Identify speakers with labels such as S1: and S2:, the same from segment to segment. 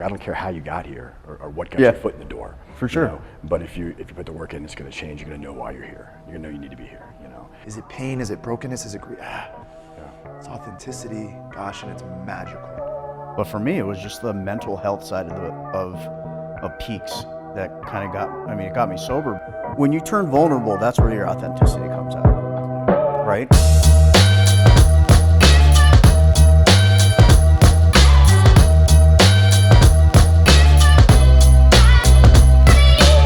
S1: I don't care how you got here or what got your foot in the door.
S2: For sure.
S1: You know? But if you put the work in, it's going to change. You're going to know why you're here. You're going to know you need to be here. You know.
S3: Is it pain? Is it brokenness? Is it grief? It's authenticity. Gosh, and it's magical.
S2: But for me, it was just the mental health side of peaks that kind of it got me sober. When you turn vulnerable, that's where your authenticity comes out, right?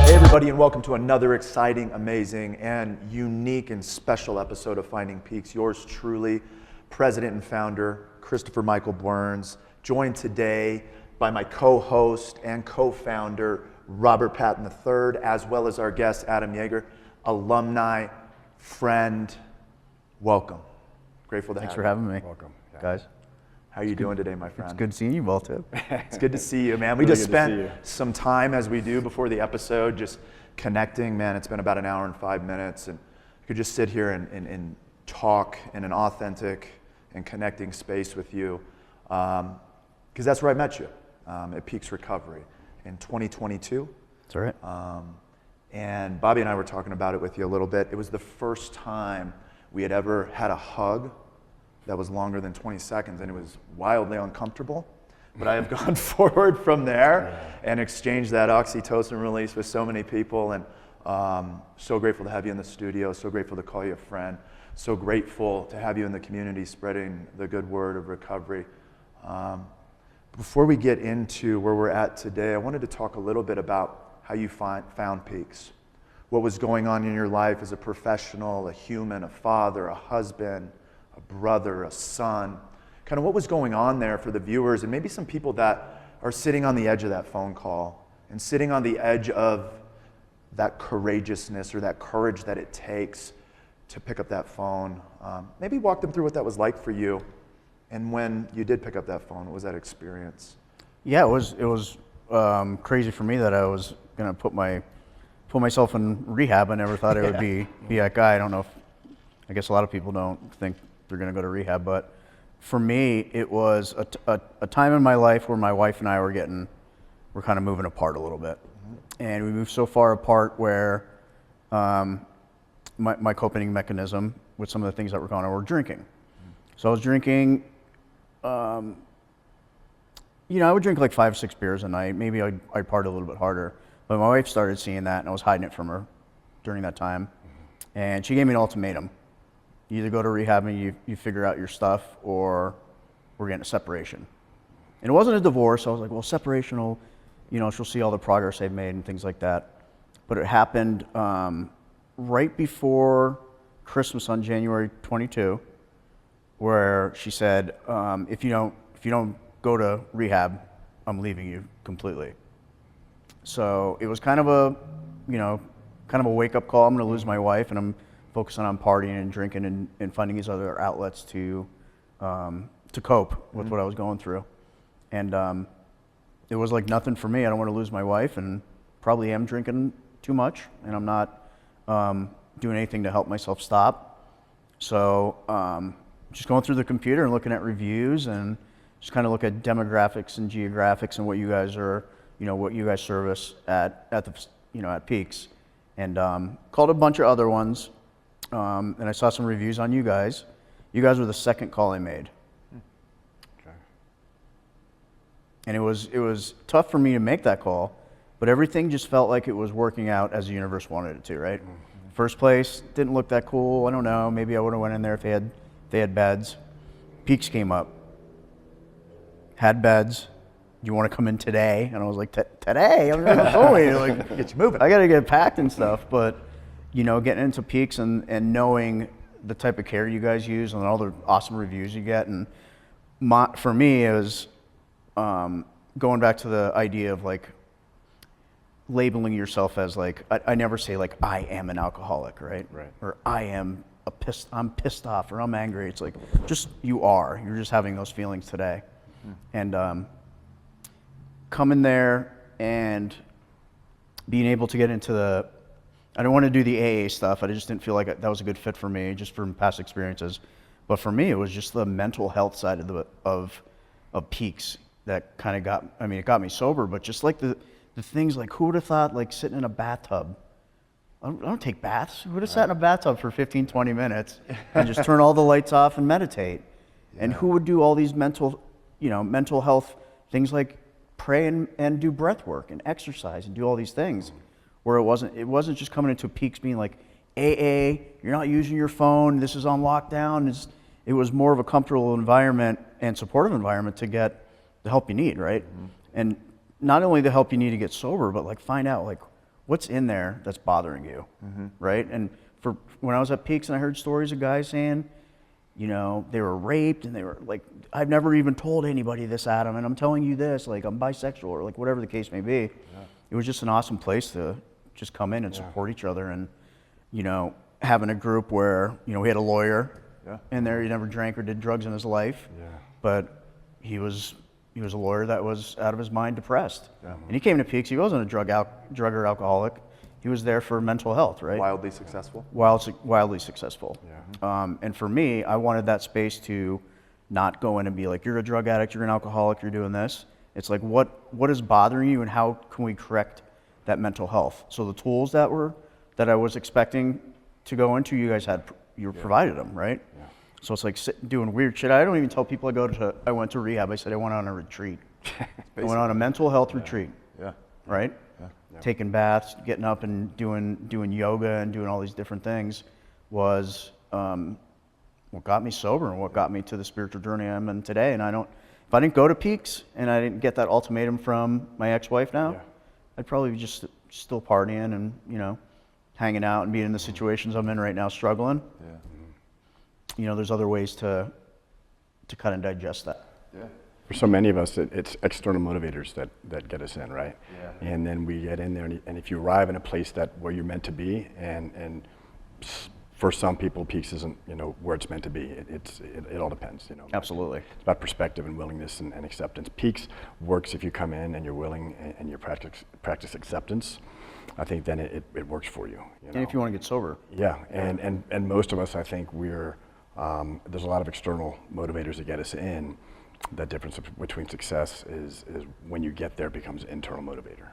S3: Everybody, and welcome to another exciting, amazing, and unique and special episode of Finding Peaks. Yours truly, President and Founder Christopher Michael Burns, joined today by my co-host and co-founder Robert Patton III, as well as our guest Adam Yeager, alumni, friend. Welcome. Grateful to have you.
S2: Thanks for having me.
S1: Welcome,
S2: guys.
S3: How are you doing today, my friend?
S2: It's good seeing you both too.
S3: It's good to see you, man. We
S1: Really
S3: just
S1: good to see
S3: spent
S1: you.
S3: some time, as we do before the episode, just connecting. Man, it's been about an hour and 5 minutes, and I could just sit here and talk in an authentic and connecting space with you, because that's where I met you, at Peaks Recovery in 2022.
S2: That's all right.
S3: And Bobby and I were talking about it with you a little bit. It was the first time we had ever had a hug that was longer than 20 seconds, and it was wildly uncomfortable. But I have gone forward from there and exchanged that oxytocin release with so many people, and so grateful to have you in the studio, so grateful to call you a friend, so grateful to have you in the community spreading the good word of recovery. Before we get into where we're at today, I wanted to talk a little bit about how you found Peaks. What was going on in your life as a professional, a human, a father, a husband, a brother, a son, kind of what was going on there for the viewers, and maybe some people that are sitting on the edge of that phone call and sitting on the edge of that courageousness or that courage that it takes to pick up that phone. Maybe walk them through what that was like for you, and when you did pick up that phone, what was that experience?
S2: Yeah, it was crazy for me that I was gonna put myself in rehab. I never thought I would be that guy. I don't know if, I guess a lot of people don't think they're gonna go to rehab, but for me, it was a time in my life where my wife and I were kind of moving apart a little bit. And we moved so far apart where my coping mechanism with some of the things that were going on were drinking. So I was drinking, I would drink like 5 or 6 beers a night. Maybe I'd party a little bit harder. But my wife started seeing that, and I was hiding it from her during that time. And she gave me an ultimatum. You either go to rehab and you figure out your stuff, or we're getting a separation. And it wasn't a divorce. I was like, well, separation will, she'll see all the progress I've made and things like that. But it happened right before Christmas on January 22, where she said, if you don't go to rehab, I'm leaving you completely. So it was kind of a wake-up call. I'm going to lose my wife, and I'm focusing on partying and drinking and finding these other outlets to cope with what I was going through. And it was like nothing for me. I don't want to lose my wife, and probably am drinking too much, and I'm not doing anything to help myself stop. So just going through the computer and looking at reviews, and just kind of look at demographics and geographics and what you guys are, what you guys service at Peaks, and called a bunch of other ones. And I saw some reviews on you guys. You guys were the second call I made.
S1: Okay.
S2: And it was tough for me to make that call, but everything just felt like it was working out as the universe wanted it to, right? Mm-hmm. First place didn't look that cool. I don't know. Maybe I would have went in there if they had beds. Peaks came up. Had beds. You want to come in today? And I was like, today? I'm not going. Like,
S3: Get you moving.
S2: I got to get packed and stuff, but getting into Peaks and knowing the type of care you guys use and all the awesome reviews you get. And for me, it was going back to the idea of like labeling yourself as like, I never say like, I am an alcoholic, right?
S1: Right.
S2: Or I'm pissed off, or I'm angry. It's like, just you're just having those feelings today. And coming there and being able to get into I don't want to do the AA stuff. I just didn't feel like that was a good fit for me, just from past experiences. But for me, it was just the mental health side of Peaks that kind of it got me sober, but just like the things like, who would have thought like sitting in a bathtub? I don't take baths. Who would have sat in a bathtub for 15, 20 minutes and just turn all the lights off and meditate? And who would do all these mental health things like pray and do breath work and exercise and do all these things, where it wasn't just coming into Peaks being like, AA, you're not using your phone, this is on lockdown. It was more of a comfortable environment and supportive environment to get the help you need, right? And not only the help you need to get sober, but like find out like what's in there that's bothering you, right? And when I was at Peaks and I heard stories of guys saying, they were raped and they were like, I've never even told anybody this, Adam, and I'm telling you this, like I'm bisexual or like whatever the case may be. It was just an awesome place to just come in and support each other, and having a group where we had a lawyer in there. He never drank or did drugs in his life, but he was a lawyer that was out of his mind depressed, and he came to Peaks. He wasn't a drug or alcoholic. He was there for mental health, right?
S3: Wildly successful.
S2: Wildly successful. And for me, I wanted that space to not go in and be like, you're a drug addict, you're an alcoholic, you're doing this. It's like, what is bothering you and how can we correct that mental health? So the tools that I was expecting to go into, you provided them, right? So it's like doing weird shit. I don't even tell people I went to rehab. I said I went on a retreat. I went on a mental health retreat. Right? Taking baths, getting up and doing yoga and doing all these different things was what got me sober and what got me to the spiritual journey I'm in today. And if I didn't go to Peaks and I didn't get that ultimatum from my ex-wife now, I'd probably be just still partying and, hanging out and being in the situations I'm in right now, struggling. There's other ways to kind of digest that.
S1: For so many of us, it's external motivators that get us in, right? And then we get in there, and if you arrive in a place where you're meant to be, and for some people, Peaks isn't, where it's meant to be. It all depends,
S2: Absolutely.
S1: It's about perspective and willingness and acceptance. Peaks works if you come in and you're willing and you practice acceptance. I think then it works for you.
S2: And if you want to get sober.
S1: And most of us, I think there's a lot of external motivators that get us in. That difference between success is when you get there becomes internal motivator.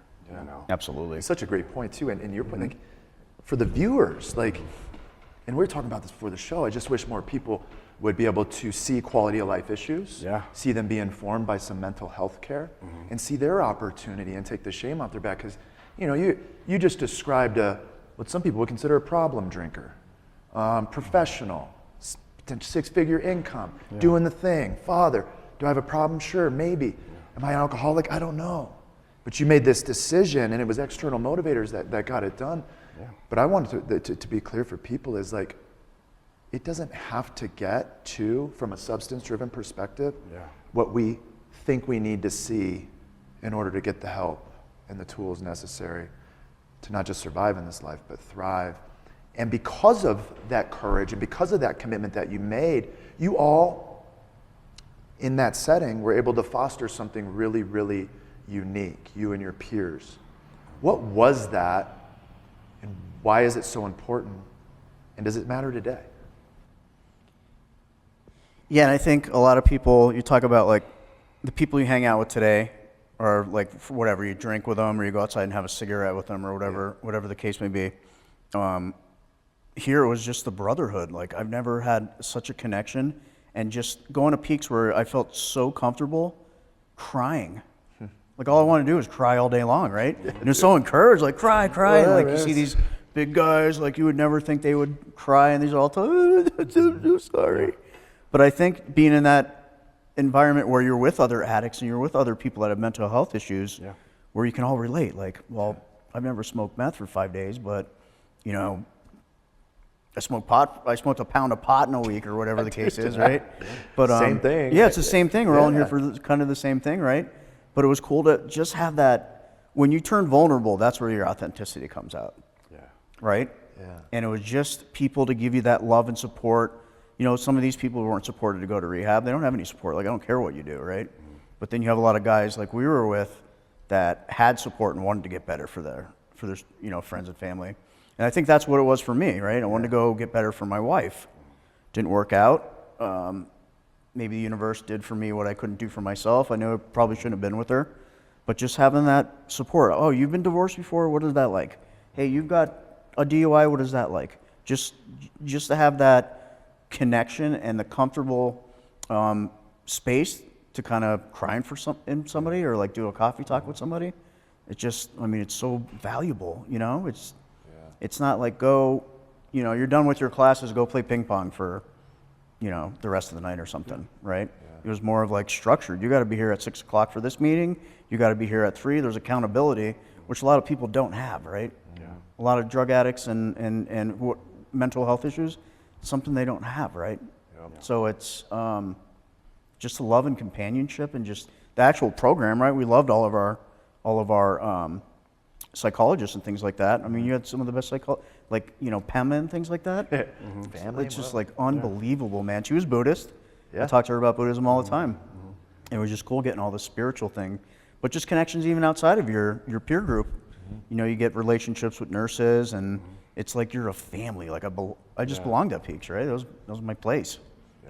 S2: Absolutely.
S3: It's such a great point too, and your point, like, for the viewers, like, and we were talking about this before the show. I just wish more people would be able to see quality of life issues, see them be informed by some mental health care, and see their opportunity and take the shame off their back. Because you just described what some people would consider a problem drinker, professional, six-figure income, doing the thing, father. Do I have a problem? Sure, maybe. Am I an alcoholic? I don't know. But you made this decision, and it was external motivators that got it done. But I wanted to be clear for people is like, it doesn't have to get to, from a substance-driven perspective, what we think we need to see in order to get the help and the tools necessary to not just survive in this life, but thrive. And because of that courage and because of that commitment that you made, you all, in that setting, were able to foster something really, really unique, you and your peers. What was that, and why is it so important, and does it matter today?
S2: Yeah, and I think a lot of people, you talk about like the people you hang out with today, or like whatever, you drink with them, or you go outside and have a cigarette with them, or whatever the case may be. Here it was just the brotherhood. Like I've never had such a connection, and just going to Peaks where I felt so comfortable crying. Like all I want to do is cry all day long, right? And you're so encouraged, like cry. And like you see these big guys, like you would never think they would cry, and these are all I'm so sorry. But I think being in that environment where you're with other addicts and you're with other people that have mental health issues, where you can all relate. Like, well, I've never smoked meth for 5 days, but I smoked pot. I smoked a pound of pot in a week, or whatever the case is, right? But
S3: same thing.
S2: Yeah, it's the same thing. We're all in here for kind of the same thing, right? But it was cool to just have that. When you turn vulnerable, that's where your authenticity comes out. Right? And it was just people to give you that love and support. Some of these people weren't supported to go to rehab. They don't have any support. Like, I don't care what you do, right? But then you have a lot of guys like we were with that had support and wanted to get better for their friends and family. And I think that's what it was for me, right? I wanted to go get better for my wife. Didn't work out. maybe the universe did for me what I couldn't do for myself. I know it probably shouldn't have been with her, but just having that support. Oh, you've been divorced before? What is that like? Hey, you've got a DUI? What is that like? Just to have that connection and the comfortable space to kind of cry for somebody or like do a coffee talk with somebody. It's just, I mean, it's so valuable, you know? It's not like go, you know, you're done with your classes, go play ping pong for, you know, the rest of the night or something, right? It was more of like structured. You got to be here at 6 o'clock for this meeting. You got to be here at 3. There's accountability, which a lot of people don't have, right?
S1: Yeah.
S2: A lot of drug addicts and who, mental health issues, something they don't have, right?
S1: Yep.
S2: So it's just the love and companionship and just the actual program, right? We loved all of our psychologists and things like that. I mean, you had some of the best like, you know, Pema and things like that.
S3: Family.
S2: It's just like unbelievable, man. She was Buddhist.
S3: Yeah.
S2: I talked to her about Buddhism all the time. It was just cool getting all the spiritual thing, but just connections even outside of your peer group. You know, you get relationships with nurses, and it's like you're a family. Like I just belonged at Peaks, right? That was my place.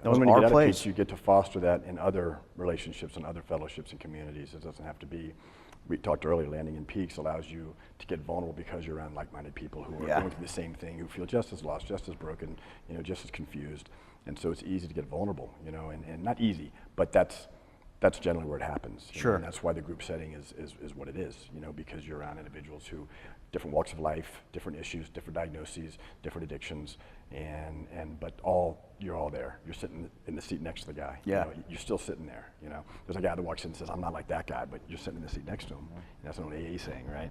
S2: That was
S1: when you
S2: our
S1: get out of
S2: place.
S1: Peaks, you get to foster that in other relationships and other fellowships and communities. It doesn't have to be. We talked earlier, landing in Peaks allows you to get vulnerable because you're around like-minded people who are going through the same thing, who feel just as lost, just as broken, you know, just as confused. And so it's easy to get vulnerable, you know, and not easy, but that's generally where it happens.
S2: Sure.
S1: And that's why the group setting is what it is, you know, because you're around individuals who, different walks of life, different issues, different diagnoses, different addictions, but you're all there. You're sitting in the seat next to the guy.
S2: Yeah.
S1: You know, you're still sitting there, you know. There's a guy that walks in and says, I'm not like that guy, but you're sitting in the seat next to him. And that's an AA saying, right?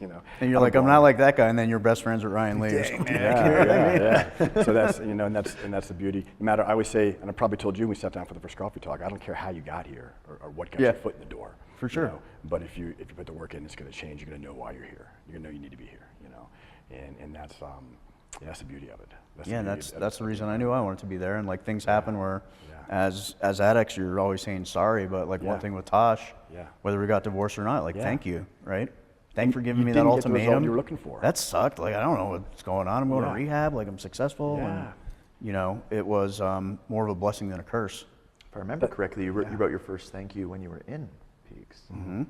S1: You know.
S2: And you're like, I'm not like that guy, and then you're best friends with Ryan Lee or something.
S1: Yeah. So that's, you know, and that's the beauty. No matter, I always say, and I probably told you when we sat down for the first coffee talk, I don't care how you got here or what got your foot in the door.
S2: For sure.
S1: You know? But if you put the work in, it's going to change. You're going to know why you're here. You're going to know you need to be here, you know. And that's the beauty of it.
S2: That's the reason I knew I wanted to be there. And like things happen where, as addicts, you're always saying sorry. But like one thing with Tosh, whether we got divorced or not, like thank you, right? Thank you for giving me that ultimatum.
S1: Get the result you were looking for.
S2: That sucked. Like I don't know what's going on. I'm going to rehab. Like I'm successful. And, you know, it was more of a blessing than a curse.
S3: If I remember correctly, you wrote your first thank you when you were in Peaks.
S2: Mm-hmm.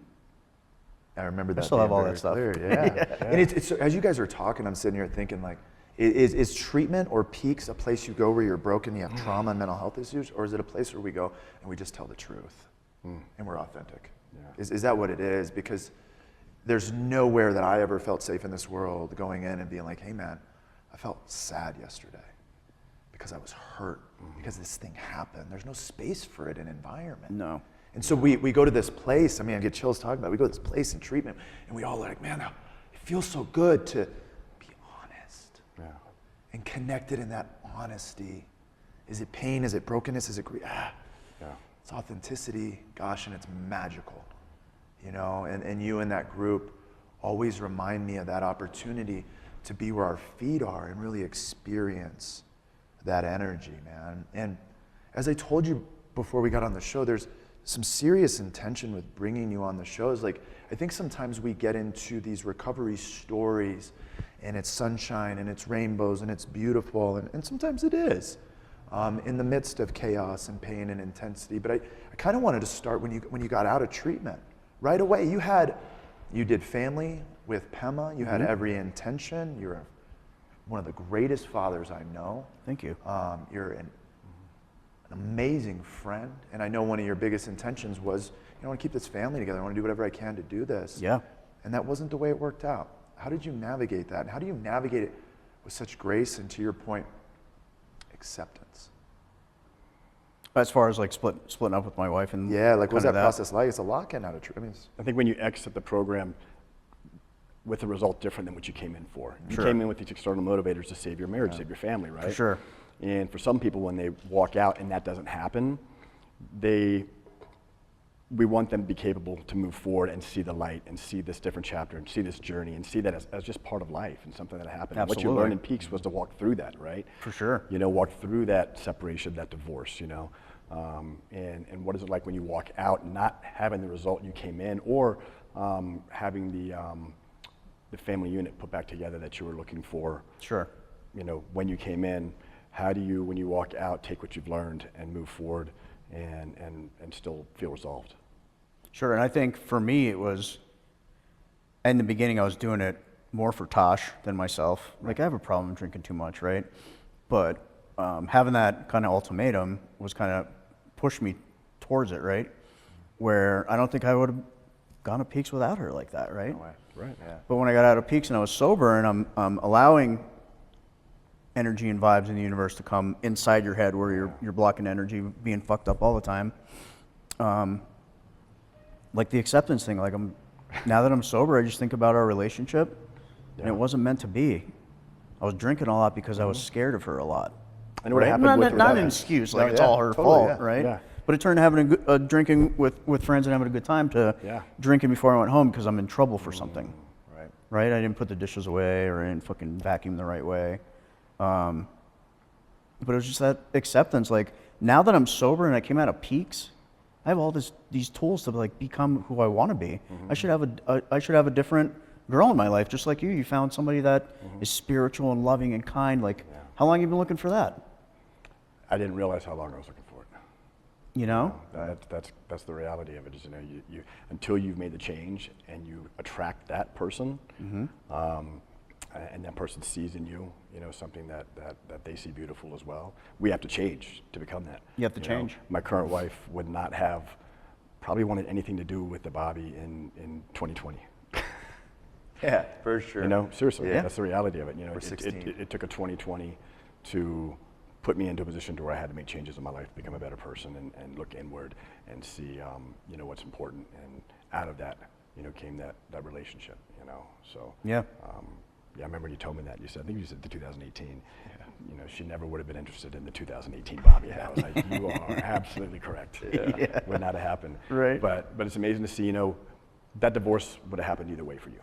S3: I remember that.
S2: I still have all
S3: very
S2: that stuff.
S3: clear, yeah. And it's as you guys are talking, I'm sitting here thinking like, is treatment or Peaks a place you go where you're broken, you have trauma and mental health issues, or is it a place where we go and we just tell the truth and we're authentic? Yeah. Is that what it is? Because there's nowhere that I ever felt safe in this world going in and being like, hey man, I felt sad yesterday because I was hurt because this thing happened. There's no space for it in environment.
S2: No.
S3: And so we go to this place, I mean, I get chills talking about it. We go to this place in treatment, and we all are like, man, it feels so good to be honest and connected in that honesty. Is it pain? Is it brokenness? Is it grief? It's authenticity, gosh, and it's magical, you know? And you and that group always remind me of that opportunity to be where our feet are and really experience that energy, man. And as I told you before we got on the show, there's some serious intention with bringing you on the shows. Like, I think sometimes we get into these recovery stories and it's sunshine and it's rainbows and it's beautiful, and sometimes it is in the midst of chaos and pain and intensity. But I kind of wanted to start when you got out of treatment. Right away, you did family with Pema, you had every intention, you're one of the greatest fathers I know.
S2: Thank you.
S3: You're an amazing friend, and I know one of your biggest intentions was, I want to keep this family together. I want to do whatever I can to do this.
S2: Yeah.
S3: And that wasn't the way it worked out. How did you navigate that? And how do you navigate it with such grace and, to your point, acceptance?
S2: As far as like splitting up with my wife and
S3: what was that process like? It's a lot getting out of treatment.
S1: I think when you exit the program with a result different than what you came in for. You
S2: Sure.
S1: came in with these external motivators to save your marriage, save your family, right?
S2: For sure.
S1: And for some people, when they walk out and that doesn't happen, we want them to be capable to move forward and see the light and see this different chapter and see this journey and see that as just part of life and something that happened. And what you
S2: Absolutely.
S1: learned in Peaks was to walk through that, right?
S2: For sure.
S1: You know, walk through that separation, that divorce, you know. And what is it like when you walk out not having the result you came in, or having the family unit put back together that you were looking for?
S2: Sure.
S1: You know, when you came in, how do you, when you walk out, take what you've learned and move forward and still feel resolved?
S2: Sure, and I think for me it was, in the beginning I was doing it more for Tosh than myself. Like I have a problem drinking too much, right? But having that kind of ultimatum was kind of pushed me towards it, right? Where I don't think I would have gone to Peaks without her like that, right?
S3: No way.
S1: Right.
S3: Yeah.
S2: But when I got out of Peaks and I was sober and I'm allowing energy and vibes in the universe to come inside your head where you're blocking energy, being fucked up all the time. Like the acceptance thing, like now that I'm sober, I just think about our relationship and it wasn't meant to be. I was drinking a lot because I was scared of her a lot.
S1: And what
S2: Right?
S1: happened with
S2: Not
S1: that?
S2: an excuse, like
S1: No,
S2: it's
S1: yeah,
S2: all her
S1: totally,
S2: fault,
S1: yeah,
S2: right?
S1: yeah.
S2: But it turned to having drinking with friends and having a good time to drinking before I went home because I'm in trouble for something.
S3: Right.
S2: Right? I didn't put the dishes away or I didn't fucking vacuum the right way. But it was just that acceptance. Like now that I'm sober and I came out of Peaks, I have all these tools to like become who I want to be. I should have a different girl in my life, just like you. You found somebody that is spiritual and loving and kind. Like, how long have you been looking for that?
S1: I didn't realize how long I was looking for it.
S2: You know?
S1: That's the reality of it. Is you until you've made the change and you attract that person, and that person sees in you, something that they see beautiful as well. We have to change to become that.
S2: You have to change.
S1: My current wife would not have probably wanted anything to do with the Bobby in 2020.
S3: Yeah, for sure.
S1: Seriously,
S3: Yeah.
S1: that's the reality of it.
S3: We're 16.
S1: It took a 2020 to put me into a position to where I had to make changes in my life, become a better person, and look inward and see, what's important. And out of that, came that relationship. So
S2: Yeah.
S1: I remember when you told me that. You said, I think you said the 2018. Yeah. She never would have been interested in the 2018 Bobby. And I was like, you are absolutely correct.
S2: Yeah.
S1: Would not have happened.
S2: Right.
S1: But it's amazing to see, that divorce would have happened either way for you,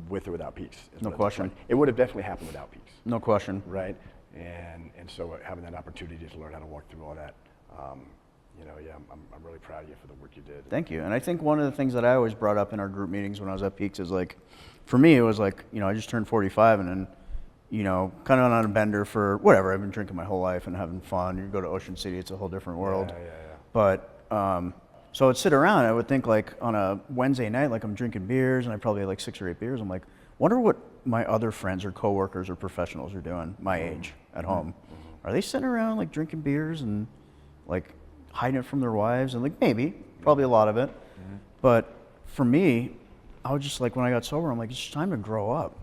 S1: with or without Peaks.
S2: No question.
S1: It would have definitely happened without Peaks.
S2: No question.
S1: Right. And so having that opportunity to learn how to walk through all that, I'm really proud of you for the work you did.
S2: Thank you. And I think one of the things that I always brought up in our group meetings when I was at Peaks is like, for me, it was like, I just turned 45 and then, kind of on a bender for whatever. I've been drinking my whole life and having fun. You go to Ocean City, it's a whole different world.
S1: Yeah.
S2: But, so I'd sit around, I would think like on a Wednesday night, like I'm drinking beers and I probably had like 6 or 8 beers. I'm like, wonder what my other friends or coworkers or professionals are doing my age at home. Are they sitting around like drinking beers and like hiding it from their wives? And like probably a lot of it. But for me, I was just like, when I got sober, I'm like, it's time to grow up.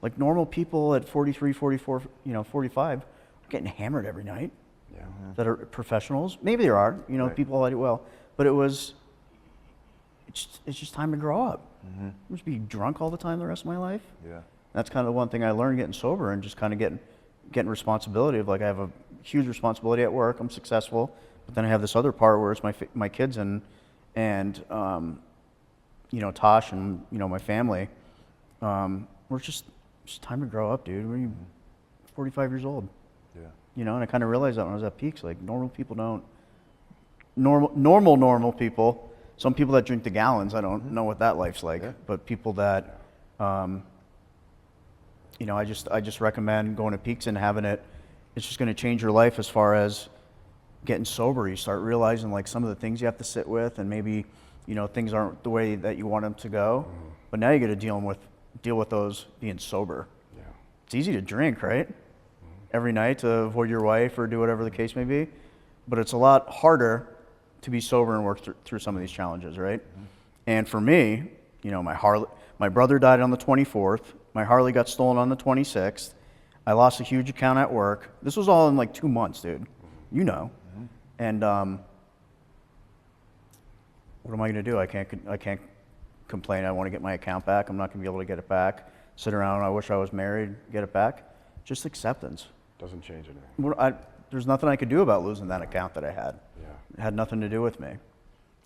S2: Like normal people at 43, 44, 45 are getting hammered every night.
S1: Yeah.
S2: That are professionals. Maybe there are,
S3: Right.
S2: people that do well. But it's just time to grow up. I'm just be drunk all the time the rest of my life.
S3: Yeah.
S2: That's kind of the one thing I learned getting sober and just kind of getting responsibility of like I have a huge responsibility at work. I'm successful, but then I have this other part where it's my kids and Tosh and my family. We're just time to grow up, dude. We're 45 years old.
S3: Yeah.
S2: And I kind of realized that when I was at Peaks, like normal people don't. Normal people. Some people that drink the gallons, I don't know what that life's like.
S3: Yeah.
S2: But people that, I just recommend going to Peaks and having it. It's just going to change your life as far as getting sober. You start realizing like some of the things you have to sit with, and maybe things aren't the way that you want them to go. But now you got to deal with those being sober.
S1: Yeah.
S2: It's easy to drink, right? Every night to avoid your wife or do whatever the case may be. But it's a lot harder to be sober and work through some of these challenges, right? And for me, my brother died on the 24th. My Harley got stolen on the 26th. I lost a huge account at work. This was all in like 2 months, dude. And what am I going to do? I can't complain. I want to get my account back. I'm not going to be able to get it back. Sit around. I wish I was married. Get it back. Just acceptance.
S1: Doesn't change anything.
S2: There's nothing I could do about losing that account that I had.
S1: Yeah.
S2: It had nothing to do with me.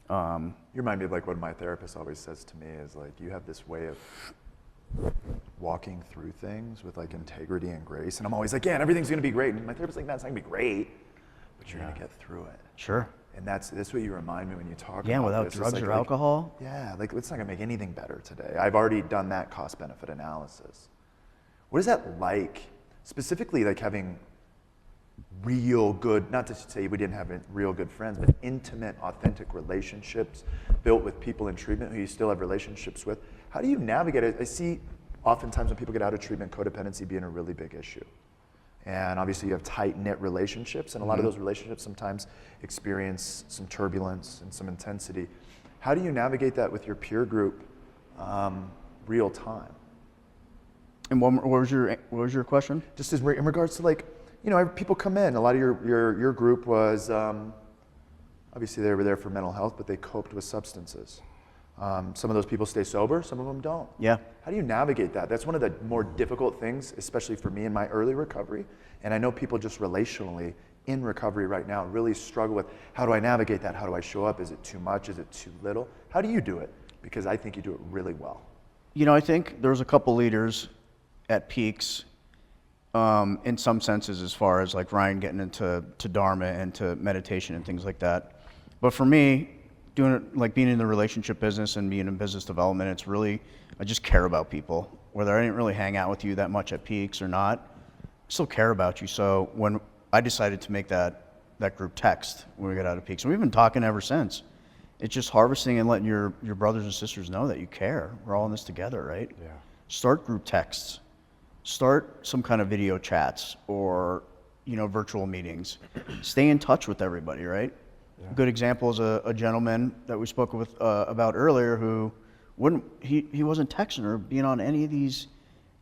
S3: You remind me of like what my therapist always says to me is like, you have this way of walking through things with like integrity and grace. And I'm always like, yeah, and everything's going to be great. And my therapist's like, no, it's not going to be great, but you're going to get through it.
S2: Sure.
S3: And that's what you remind me when you talk
S2: Yeah,
S3: about
S2: without
S3: this. It's
S2: drugs
S3: like,
S2: or alcohol.
S3: Yeah, like it's not going to make anything better today. I've already done that cost benefit analysis. What is that like, specifically like having real good, not to say we didn't have real good friends, but intimate, authentic relationships built with people in treatment who you still have relationships with. How do you navigate it? I see oftentimes when people get out of treatment, codependency being a really big issue. And obviously you have tight-knit relationships, and a lot of those relationships sometimes experience some turbulence and some intensity. How do you navigate that with your peer group real time?
S2: And what was your question?
S3: Just in regards to, like, you know, people come in, a lot of your group was, obviously they were there for mental health, but they coped with substances. Some of those people stay sober, some of them don't.
S2: Yeah.
S3: How do you navigate that? That's one of the more difficult things, especially for me in my early recovery. And I know people just relationally in recovery right now really struggle with, how do I navigate that? How do I show up? Is it too much? Is it too little? How do you do it? Because I think you do it really well.
S2: You know, I think there was a couple leaders at Peaks, in some senses, as far as like Ryan getting into Dharma and to meditation and things like that. But for me, doing it, like being in the relationship business and being in business development, it's really, I just care about people. Whether I didn't really hang out with you that much at Peaks or not, I still care about you. So when I decided to make that group text when we got out of Peaks, and we've been talking ever since, it's just harvesting and letting your brothers and sisters know that you care. We're all in this together, right?
S1: Yeah.
S2: Start group texts. Start some kind of video chats or, you know, virtual meetings. Stay in touch with everybody, right? Yeah. A good example is a gentleman that we spoke with about earlier who he wasn't texting or being on any of these,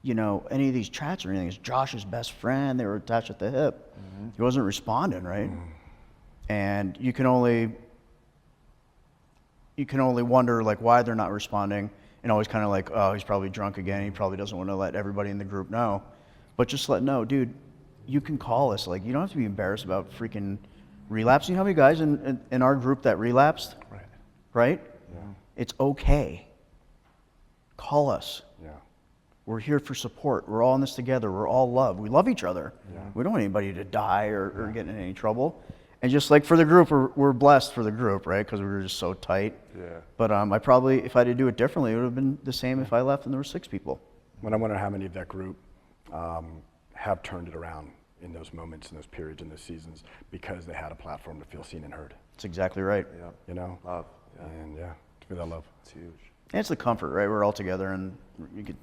S2: you know, any of these chats or anything. It's Josh's best friend. They were attached at the hip. Mm-hmm. He wasn't responding, right? Mm. And you can only wonder like why they're not responding, and always kind of like, oh, he's probably drunk again. He probably doesn't want to let everybody in the group know. But just let know, dude, you can call us. Like, you don't have to be embarrassed about freaking relapse. You know how many guys in our group that relapsed?
S3: Right.
S2: Right?
S1: Yeah.
S2: It's okay. Call us.
S1: Yeah.
S2: We're here for support. We're all in this together. We're all love. We love each other.
S1: Yeah.
S2: We don't want anybody to die or get in any trouble. And just like for the group, we're blessed for the group, right? Because we were just so tight.
S3: Yeah.
S2: But I probably, if I had to do it differently, it would have been the same if I left and there were 6 people.
S1: When I wonder how many of that group have turned it around in those moments, in those periods, in those seasons, because they had a platform to feel seen and heard.
S2: That's exactly right.
S3: Yeah.
S1: You know?
S3: Love. Yeah.
S1: And yeah, to me that love.
S3: It's huge.
S2: And it's the comfort, right? We're all together and you could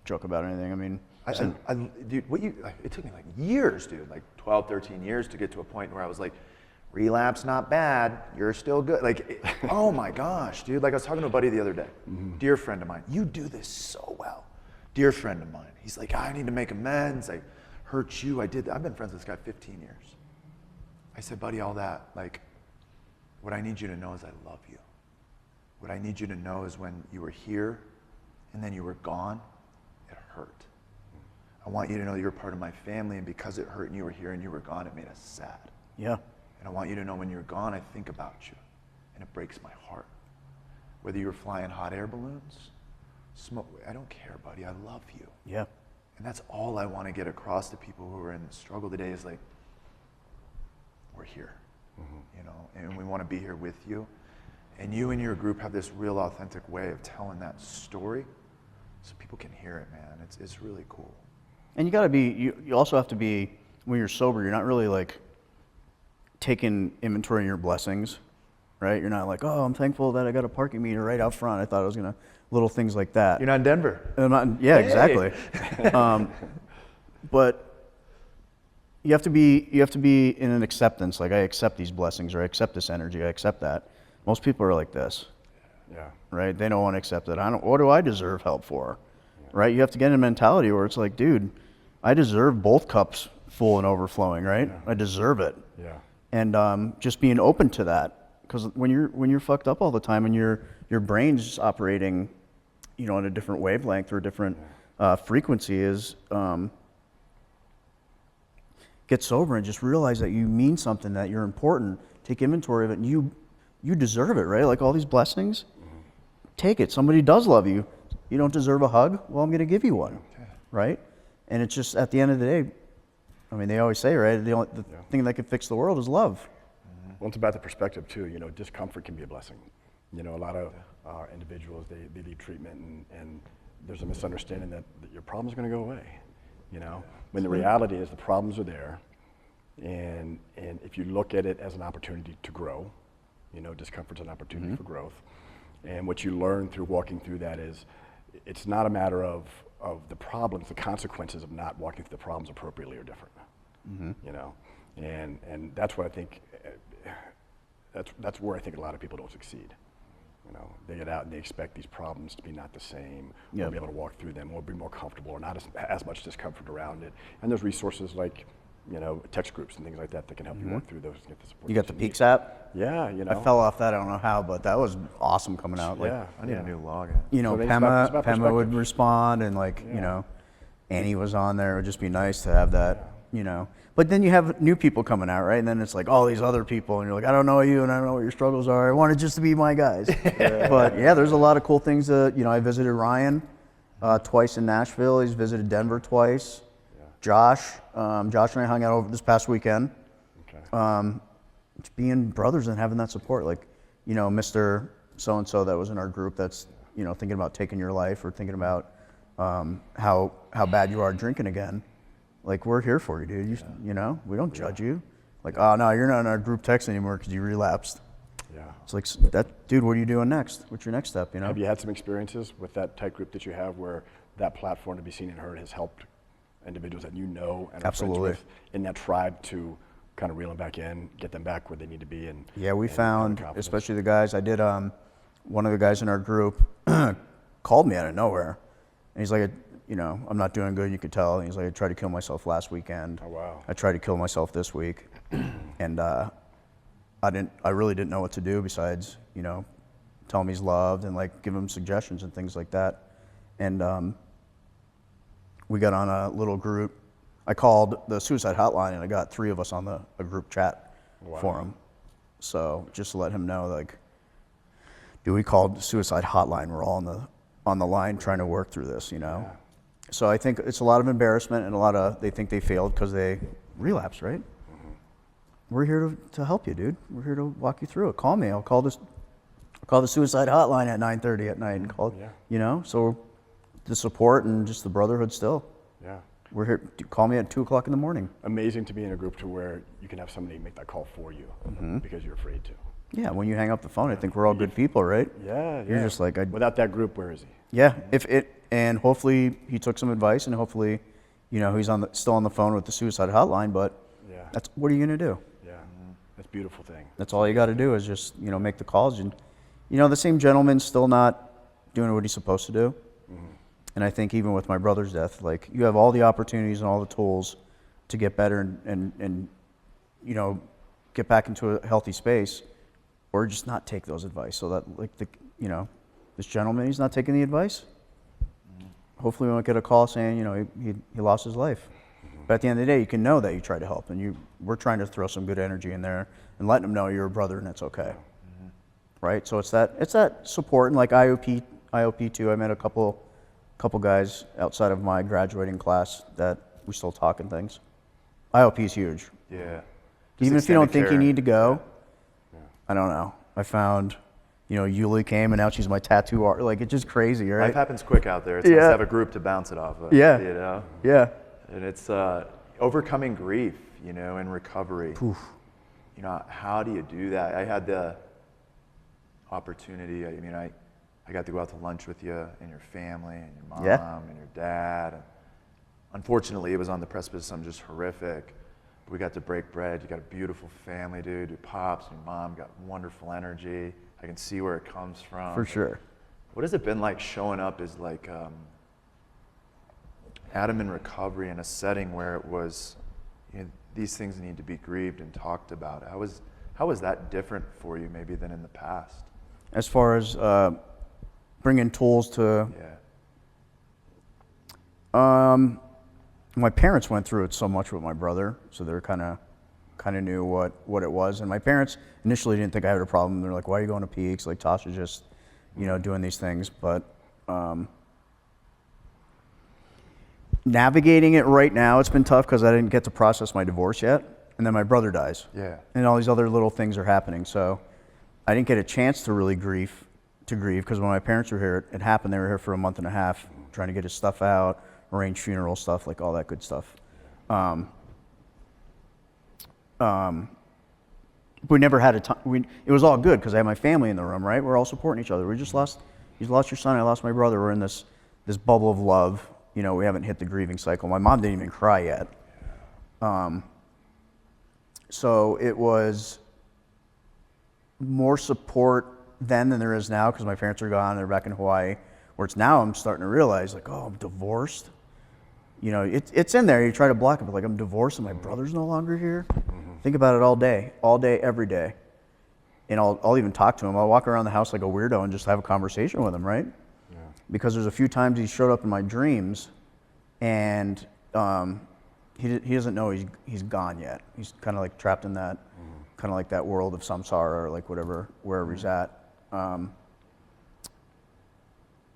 S2: joke about anything. I mean,
S3: dude, it took me like years, dude, like 12, 13 years to get to a point where I was like, relapse not bad, you're still good. Like, oh my gosh, dude. Like I was talking to a buddy the other day, dear friend of mine. You do this so well. Dear friend of mine. He's like, I need to make amends. I hurt you. I did that. I've been friends with this guy 15 years. I said, buddy, all that, like, what I need you to know is I love you. What I need you to know is when you were here and then you were gone, it hurt. I want you to know you're part of my family, and because it hurt and you were here and you were gone, it made us sad.
S2: yeah.
S3: And I want you to know when you're gone, I think about you, and it breaks my heart. Whether you were flying hot air balloons, smoke, I don't care, buddy. I love you.
S2: Yeah.
S3: And that's all I want to get across to people who are in the struggle today is like, we're here, you know, and we want to be here with you. And you and your group have this real authentic way of telling that story so people can hear it, man. It's really cool.
S2: And you gotta be, you also have to be, when you're sober, you're not really like taking inventory of your blessings, right? You're not like, oh, I'm thankful that I got a parking meter right out front. I thought I was gonna, little things like that.
S3: You're not in Denver.
S2: Yeah,
S3: Hey.
S2: exactly. But you have to be in an acceptance. Like, I accept these blessings, or I accept this energy. I accept that. Most people are like this.
S1: Yeah.
S2: Right? They don't want to accept it. What do I deserve help for? Yeah. Right? You have to get in a mentality where it's like, dude, I deserve both cups full and overflowing, right? Yeah. I deserve it.
S1: Yeah.
S2: And just being open to that, because when you're fucked up all the time and your brain's just operating, you know, on a different wavelength or a different frequency, is get sober and just realize that you mean something, that you're important. Take inventory of it, and you deserve it, right? Like all these blessings, take it. Somebody does love you. You don't deserve a hug? Well, I'm going to give you one, right? And it's just, at the end of the day, I mean, they always say, right, the thing that can fix the world is love.
S1: Well, it's about the perspective too. You know, discomfort can be a blessing. You know, a lot of individuals, they leave treatment and there's a misunderstanding that your problem's going to go away. You know, when the reality is the problems are there, And if you look at it as an opportunity to grow, discomfort's an opportunity for growth. And what you learn through walking through that is it's not a matter of the problems, the consequences of not walking through the problems appropriately are different. And that's what I think, that's where I think a lot of people don't succeed. They get out and they expect these problems to be not the same, or be able to walk through them, or be more comfortable, or not as much discomfort around it. And there's resources like, text groups and things like that can help you work through those and get the support.
S2: You got the Peaks app?
S1: Yeah,
S2: I fell off that, I don't know how, but that was awesome coming out. Like,
S1: yeah,
S3: I need a new login.
S1: So it's about
S2: Pema would
S1: perspective.
S2: respond, and Annie was on there. It would just be nice to have that, But then you have new people coming out, right? And then it's like all these other people, and you're like, I don't know you, and I don't know what your struggles are. I want it just to be my guys. But yeah, there's a lot of cool things that, I visited Ryan twice in Nashville. He's visited Denver twice. Josh and I hung out over this past weekend.
S1: Okay.
S2: Just being brothers and having that support, like, Mr. So-and-so that was in our group that's, thinking about taking your life, or thinking about how bad you are drinking again. Like, we're here for you, dude. We don't judge you. Like, oh no, you're not in our group text anymore because you relapsed.
S1: Yeah.
S2: It's like, dude, what are you doing next? What's your next step,
S1: Have you had some experiences with that tight group that you have where that platform to be seen and heard has helped individuals that and are
S2: Absolutely.
S1: friends with in that tribe to kind of reel them back in, get them back where they need to be? And
S2: yeah, we
S1: and
S2: found,
S1: confidence?
S2: especially the guys, I did, one of the guys in our group called me out of nowhere. And he's like, I'm not doing good, you could tell. And he's like, I tried to kill myself last weekend.
S1: Oh, wow.
S2: I tried to kill myself this week. And I really didn't know what to do besides, tell him he's loved and like give him suggestions and things like that. And we got on a little group. I called the suicide hotline, and I got 3 of us on a group chat for him. So just to let him know, like, dude, we called the suicide hotline. We're all on the line trying to work through this,
S1: Yeah.
S2: So I think it's a lot of embarrassment and a lot of, they think they failed because they relapsed, right? We're here to help you, dude. We're here to walk you through it. Call me. I'll call the suicide hotline at 9:30 at night and call, so the support and just the brotherhood still.
S1: Yeah.
S2: We're here. Call me at 2 o'clock in the morning.
S1: Amazing to be in a group to where you can have somebody make that call for you because you're afraid to.
S2: Yeah, when you hang up the phone, I think we're all good people, right?
S1: Yeah,
S2: You're just like,
S1: without that group, where is he?
S2: yeah. And hopefully he took some advice, and hopefully, he's still on the phone with the suicide hotline. But that's what are you gonna do?
S1: Yeah, that's a beautiful thing.
S2: That's all you got to do is just make the calls. And the same gentleman's still not doing what he's supposed to do. And I think even with my brother's death, like, you have all the opportunities and all the tools to get better and get back into a healthy space, or just not take those advice. So that, like, this gentleman, he's not taking the advice. Hopefully we won't get a call saying, he lost his life. But at the end of the day, you can know that you tried to help, and we're trying to throw some good energy in there and letting them know you're a brother and it's okay. Right? So it's that support, and like IOP too. I met a couple guys outside of my graduating class that we still talk and things. IOP is huge.
S3: Yeah.
S2: Even if you don't think you need to go,
S1: Yeah.
S2: I don't know. I found, Yuli came, and now she's my tattoo art. Like, it's just crazy, right?
S3: Life happens quick out there. It's nice to have a group to bounce it off of.
S2: Yeah. Yeah.
S3: And it's overcoming grief, and recovery.
S2: Oof.
S3: How do you do that? I had the opportunity. I got to go out to lunch with you and your family and your mom and your dad. And unfortunately, it was on the precipice of something just horrific. But we got to break bread. You got a beautiful family, dude. Your pops and your mom got wonderful energy. I can see where it comes from.
S2: For sure.
S3: What has it been like showing up as like Adam in recovery in a setting where it was, these things need to be grieved and talked about? How was that different for you maybe than in the past?
S2: As far as bringing tools to, my parents went through it so much with my brother, so they're kind of knew what it was. And my parents initially didn't think I had a problem. They're like, "Why are you going to Peaks? Like, Tasha's just, doing these things." But navigating it right now, it's been tough because I didn't get to process my divorce yet, and then my brother dies.
S3: Yeah.
S2: And all these other little things are happening, so I didn't get a chance to really grieve because when my parents were here, it happened. They were here for a month and a half, trying to get his stuff out, arrange funeral stuff, like all that good stuff. we never had a time. It was all good because I had my family in the room, right? We're all supporting each other. We just lost. You lost your son. I lost my brother. We're in this bubble of love. You know, we haven't hit the grieving cycle. My mom didn't even cry yet. So it was more support then than there is now because my parents are gone. They're back in Hawaii. Where it's now, I'm starting to realize, like, oh, I'm divorced. You know, it's in there. You try to block it, but like, I'm divorced and my brother's no longer here. Think about it all day, every day. And I'll even talk to him. I'll walk around the house like a weirdo and just have a conversation with him, right? Yeah. Because there's a few times he showed up in my dreams, and he doesn't know he's gone yet. He's kind of like trapped in that, kind of like that world of samsara or like wherever he's at.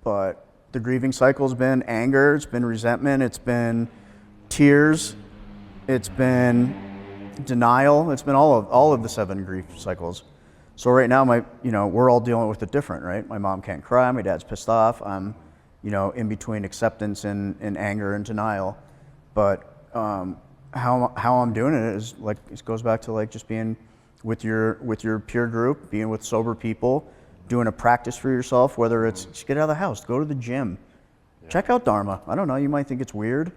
S2: But the grieving cycle's been anger, it's been resentment, it's been tears, it's been denial, it's been all of the 7 grief cycles. So right now, we're all dealing with it different, right? My mom can't cry, my dad's pissed off, I'm, in between acceptance and anger and denial. But how I'm doing it is like, it goes back to like just being with your peer group, being with sober people, doing a practice for yourself, whether it's just get out of the house, go to the gym, check out Dharma. I don't know, you might think it's weird.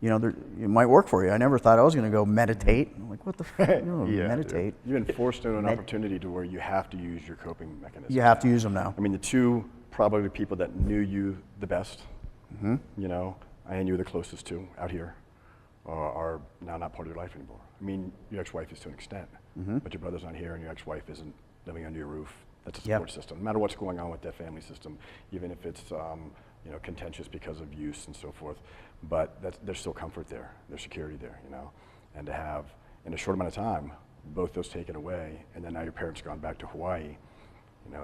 S2: It might work for you. I never thought I was going to go meditate. I'm like, what the fuck? Meditate.
S1: Dude. You've been forced into an opportunity to where you have to use your coping mechanisms.
S2: You have to use them now.
S1: I mean, the two probably people that knew you the best, and you were the closest to out here, are now not part of your life anymore. I mean, your ex-wife is to an extent, but your brother's not here and your ex-wife isn't living under your roof. That's a support system. No matter what's going on with that family system, even if it's contentious because of use and so forth, but there's still comfort there, there's security there, and to have in a short amount of time both those taken away, and then now your parents gone back to Hawaii,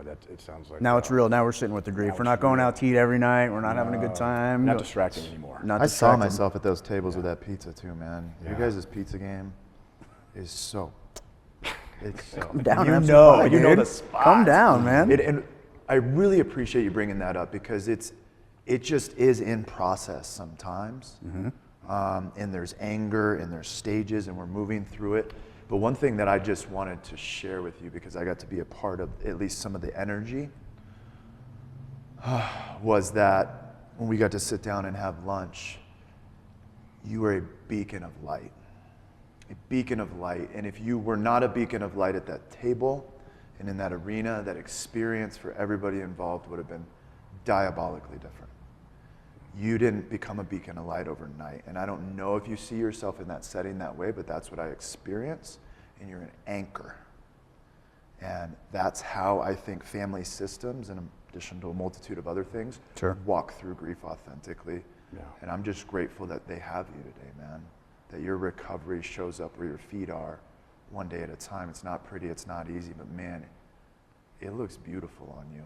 S1: that it sounds like
S2: now it's real. Now we're sitting with the grief. We're not going out to eat every night. We're not having a good time.
S1: Not distracting anymore.
S3: I saw myself at those tables with that pizza too, man. You guys' pizza game is so. It's so.
S2: Come down.
S3: You know the spot.
S2: Come down, man.
S3: And I really appreciate you bringing that up because it just is in process sometimes, and there's anger and there's stages and we're moving through it. But one thing that I just wanted to share with you because I got to be a part of at least some of the energy was that when we got to sit down and have lunch, you were a beacon of light. A beacon of light. And if you were not a beacon of light at that table and in that arena, that experience for everybody involved would have been diabolically different. You didn't become a beacon of light overnight. And I don't know if you see yourself in that setting that way, but that's what I experience. And you're an anchor. And that's how I think family systems, in addition to a multitude of other things, walk through grief authentically. Yeah. And I'm just grateful that they have you today, man. That your recovery shows up where your feet are one day at a time. It's not pretty, it's not easy, but man, it looks beautiful on you.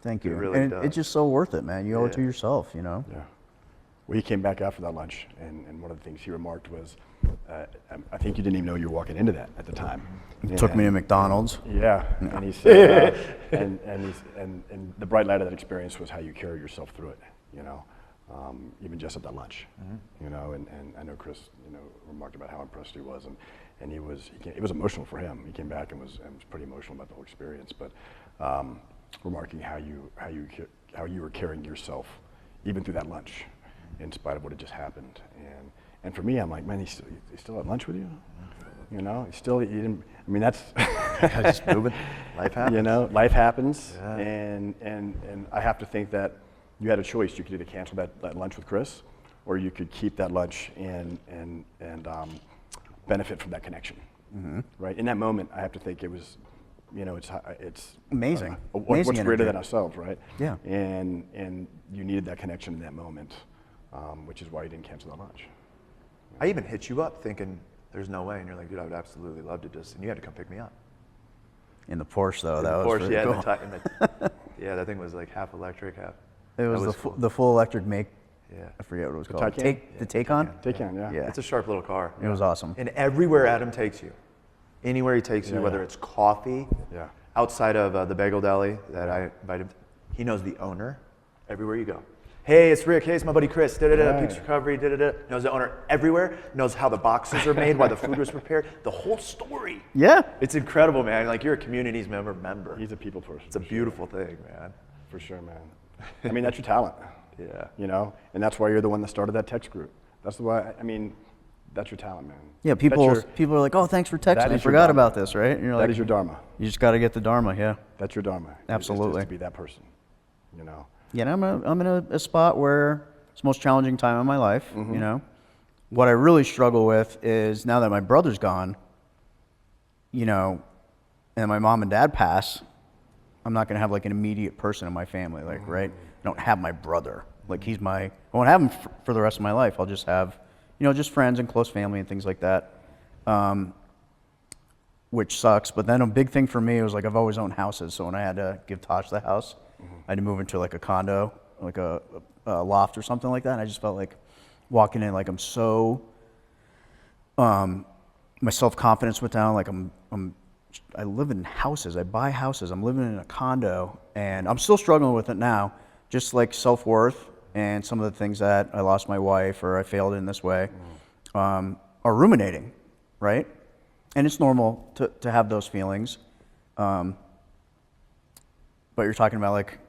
S2: Thank you.
S3: It really does.
S2: It's just so worth it, man. You owe it to yourself, Yeah.
S1: Well, he came back after that lunch, and one of the things he remarked was, I think you didn't even know you were walking into that at the time.
S2: He took me to McDonald's.
S1: Yeah, and he said, and the bright light of that experience was how you carried yourself through it, even just at that lunch, and I know Chris, remarked about how impressed he was, and it was emotional for him. He came back and was pretty emotional about the whole experience, but remarking how you were carrying yourself even through that lunch, in spite of what had just happened, and for me, I'm like, man, he still had lunch with you, he didn't. I mean, that's
S3: just moving. Life happens.
S1: Life happens,
S3: yeah.
S1: and I have to think that you had a choice. You could either cancel that lunch with Chris, or you could keep that lunch and benefit from that connection. Right in that moment, I have to think it was, it's
S2: amazing.
S1: What's
S2: amazing
S1: greater
S2: energy.
S1: than ourselves, right?
S2: Yeah.
S1: And you needed that connection in that moment, which is why you didn't cancel that lunch.
S3: I even hit you up thinking there's no way, and you're like, dude, I would absolutely love to just, and you had to come pick me up.
S2: In the Porsche, though, that
S3: was
S2: pretty cool.
S3: Yeah, that thing was like half electric, half.
S2: It was the full electric make. Yeah, I forget what it was called. The Taycan?
S1: Taycan, yeah.
S3: It's a sharp little car.
S2: It was awesome.
S3: And everywhere Adam takes you, anywhere he takes you, whether it's coffee, outside of the bagel deli that I invited, he knows the owner everywhere you go. Hey, it's Rick. Hey, it's my buddy Chris. Da-da-da,
S1: Right.
S3: Peaks Recovery. Da-da-da. Knows the owner everywhere. Knows how the boxes are made, why the food was prepared. The whole story.
S2: Yeah.
S3: It's incredible, man. Like, you're a community's member.
S1: He's a people person.
S3: It's a beautiful thing, man.
S1: For sure, man. I mean, that's your talent.
S3: Yeah.
S1: You know, and that's why you're the one that started that text group. That's why. I mean, that's your talent, man.
S2: Yeah, people are like, oh, thanks for
S1: That
S2: texting. I
S1: is your
S2: forgot
S1: dharma.
S2: about this, right? And you're
S1: That
S2: like,
S1: is your dharma.
S2: you just got to get the dharma, yeah.
S1: That's your dharma.
S2: Absolutely.
S1: Is to be that person. You know.
S2: Yeah, and I'm in a spot where it's the most challenging time of my life, you know. What I really struggle with is now that my brother's gone, you know, and my mom and dad pass, I'm not going to have like an immediate person in my family, like, right? I don't have my brother. Like, I won't have him for the rest of my life. I'll just have, you know, just friends and close family and things like that, which sucks. But then a big thing for me was like, I've always owned houses. So when I had to give Tosh the house, I had to move into like a condo, like a loft or something like that. And I just felt like walking in, like I'm so, my self-confidence went down. Like I live in houses, I buy houses, I'm living in a condo, and I'm still struggling with it now. Just like self-worth and some of the things that I lost my wife or I failed in this way are ruminating, right? And it's normal to have those feelings. But you're talking about like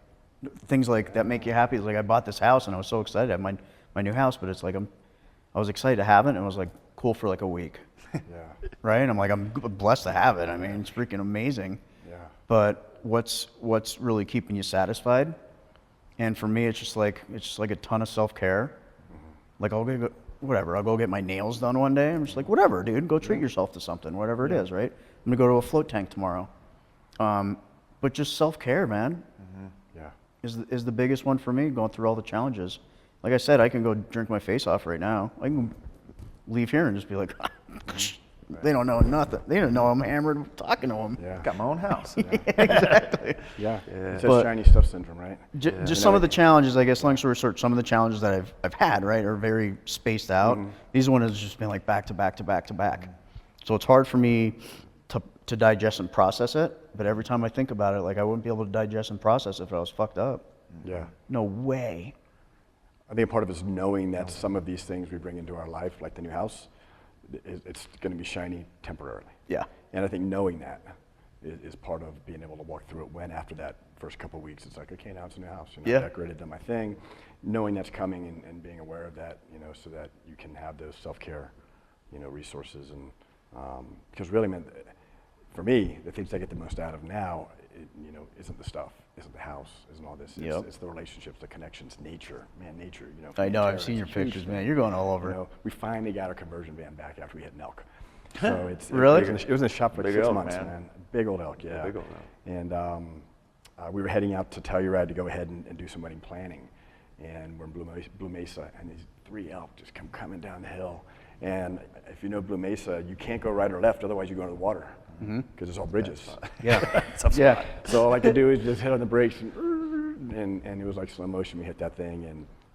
S2: things like that make you happy. It's like I bought this house and I was so excited to have my new house, but it's like I was excited to have it and it was like cool for like a week.
S1: Yeah.
S2: Right? And I'm like, I'm blessed to have it. I mean, it's freaking amazing.
S1: Yeah.
S2: But what's really keeping you satisfied? And for me, it's just like a ton of self-care. Like I'll go get my nails done one day. I'm just like, whatever, dude, go treat yourself to something, whatever it is, right? I'm gonna go to a float tank tomorrow. But just self-care, man,
S1: Yeah.
S2: is the biggest one for me, going through all the challenges. Like I said, I can go drink my face off right now. I can leave here and just be like, they don't know nothing. They don't know I'm hammered talking to them.
S1: Yeah.
S3: Got my own house.
S2: Exactly.
S1: Yeah. It's
S2: But-
S1: that shiny stuff syndrome, right?
S2: Just some of the challenges, I guess, long story short, some of the challenges that I've had, right, are very spaced out. These ones have just been like back to back to back to back. So it's hard for me to digest and process it, but every time I think about it, like I wouldn't be able to digest and process it if I was fucked up.
S1: Yeah.
S2: No way.
S1: I think part of it is knowing that some of these things we bring into our life, like the new house, it's going to be shiny temporarily.
S2: Yeah.
S1: And I think knowing that is part of being able to walk through it when after that first couple of weeks, it's like, okay, now it's a new house. You know,
S2: Yeah.
S1: I decorated, done my thing. Knowing that's coming and being aware of that, you know, so that you can have those self-care, you know, resources. And because really, man, for me, the things I get the most out of now, you know, isn't the stuff, isn't the house, isn't all this.
S2: Yep.
S1: It's the relationships, the connections, nature. Man, nature, you know.
S2: I know, I've
S1: Terra,
S2: seen your
S1: it's a huge
S2: pictures,
S1: thing.
S2: man. You're going all over.
S1: You know, we finally got our conversion van back after we hit an elk. So it's
S2: Really?
S1: It was in the shop for
S3: Big
S1: 6
S3: elk,
S1: months,
S3: man.
S1: man. Big old elk, yeah.
S3: big old elk.
S1: And we were heading out to Telluride to go ahead and do some wedding planning, and we're in Blue Mesa, and these 3 elk just come coming down the hill. And if you know Blue Mesa, you can't go right or left, otherwise you go into the water because it's all bridges.
S2: Yeah. Yeah.
S1: So all I could do is just hit on the brakes, and it was like slow motion. We hit that thing,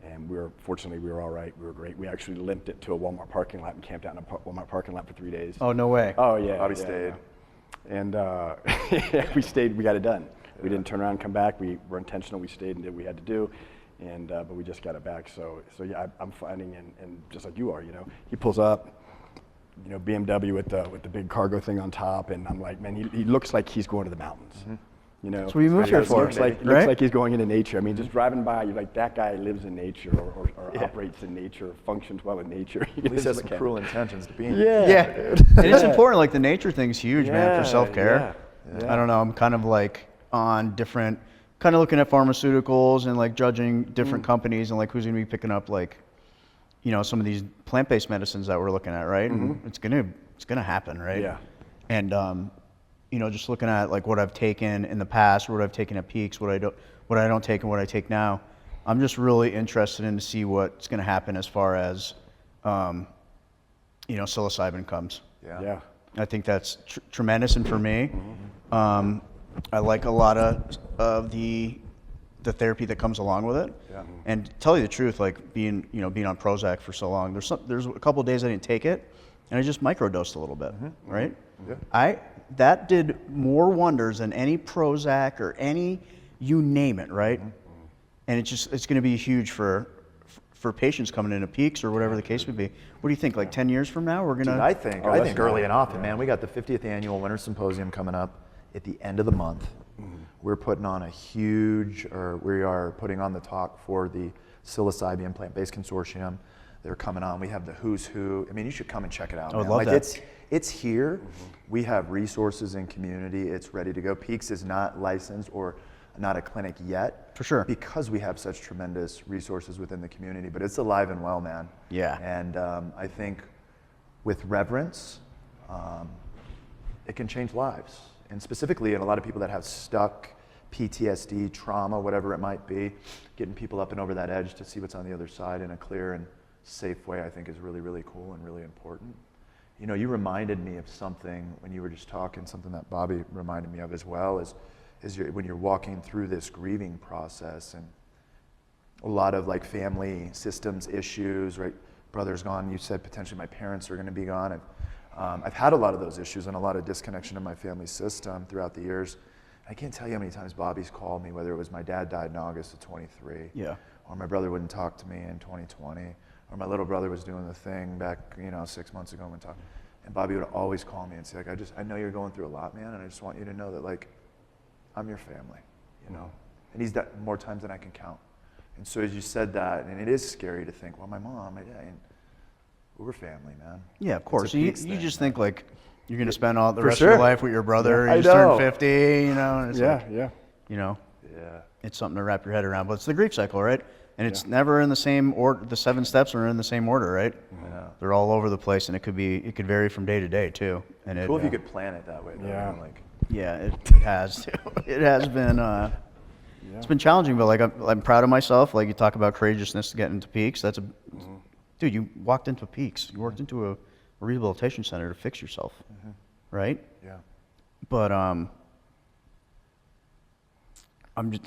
S1: and fortunately we were all right. We were great. We actually limped it to a Walmart parking lot and camped out in a Walmart parking lot for 3 days.
S2: Oh, no way.
S1: Oh yeah.
S3: Bobby
S1: yeah,
S3: stayed.
S1: yeah. And yeah, we stayed. We got it done. We didn't turn around and come back. We were intentional. We stayed and did what we had to do, and but we just got it back. So yeah, I'm finding, and just like you are, you know, he pulls up, you know, BMW with the big cargo thing on top, and I'm like, man, he looks like he's going to the mountains. You know,
S2: That's what you moved here for,
S1: looks like
S2: right?
S1: he's going into nature. I mean, just driving by, you're like, that guy lives in nature, or
S3: Yeah.
S1: operates in nature, functions well in nature.
S3: At least has some cruel intentions to be in.
S2: Yeah. And it's important. Like the nature thing's huge, man, for
S1: Yeah,
S2: self-care.
S1: yeah.
S2: I don't know. I'm kind of like on different, kind of looking at pharmaceuticals and like judging different companies and like who's going to be picking up like, you know, some of these plant-based medicines that we're looking at, right? And it's gonna happen, right?
S1: Yeah.
S2: And you know, just looking at like what I've taken in the past, what I've taken at Peaks, what I don't take and what I take now, I'm just really interested in to see what's going to happen as far as, you know, psilocybin comes.
S1: Yeah.
S2: I think that's tremendous, and for me, I like a lot of the therapy that comes along with it.
S3: Yeah.
S2: And to tell you the truth, like being on Prozac for so long, there's a couple of days I didn't take it, and I just microdosed a little bit, right?
S3: Yeah.
S2: That did more wonders than any Prozac or any, you name it, right? and it's going to be huge for patients coming into peaks or whatever the case would be. What do you think? Like 10 years from now, we're gonna?
S3: Dude, I think
S1: that's
S3: early
S1: good.
S3: and often, man. We got the 50th annual Winter Symposium coming up at the end of the month. We're putting on we are putting on the talk for the psilocybin plant-based consortium. They're coming on. We have the who's who. I mean, you should come and check it out.
S2: I would
S3: man.
S2: love
S3: Like
S2: that.
S3: it's here. We have resources in community. It's ready to go. Peaks is not licensed or not a clinic yet.
S2: For sure.
S3: Because we have such tremendous resources within the community, but it's alive and well, man.
S2: Yeah.
S3: And I think with reverence, it can change lives. And specifically in a lot of people that have stuck PTSD, trauma, whatever it might be, getting people up and over that edge to see what's on the other side in a clear and safe way, I think is really, really cool and really important. You know, you reminded me of something when you were just talking, something that Bobby reminded me of as well, is when you're walking through this grieving process and a lot of like family systems issues, right? Brother's gone, you said potentially my parents are gonna be gone. I've had a lot of those issues and a lot of disconnection in my family system throughout the years. I can't tell you how many times Bobby's called me, whether it was my dad died in August of 23,
S2: Yeah.
S3: or my brother wouldn't talk to me in 2020, or my little brother was doing the thing back, 6 months ago when talking. And Bobby would always call me and say, like, I know you're going through a lot, man, and I just want you to know that, like, I'm your family, And he's done more times than I can count. And so as you said that, and it is scary to think, well, my mom, my dad, and we're family, man.
S2: Yeah, of course.
S3: It's a
S2: You
S3: peaks thing,
S2: just
S3: man.
S2: think like you're gonna spend all the
S3: For
S2: rest of your
S3: sure.
S2: life with your brother.
S3: Yeah,
S2: You
S3: I
S2: just turned
S3: know.
S2: 50, and it's like,
S1: Yeah.
S3: Yeah.
S2: it's something to wrap your head around. But it's the grief cycle, right? And it's never in the same order. The 7 steps are in the same order, right?
S3: Yeah.
S2: They're all over the place, and it could vary from day to day too. And
S3: Cool if you could plan it that way, though.
S1: Yeah.
S3: man, Like,
S2: yeah, it has too. It has been. It's been challenging, but like I'm proud of myself. Like you talk about courageousness to get into peaks. That's dude. You walked into peaks. You worked into a rehabilitation center to fix yourself, right?
S3: yeah.
S2: But I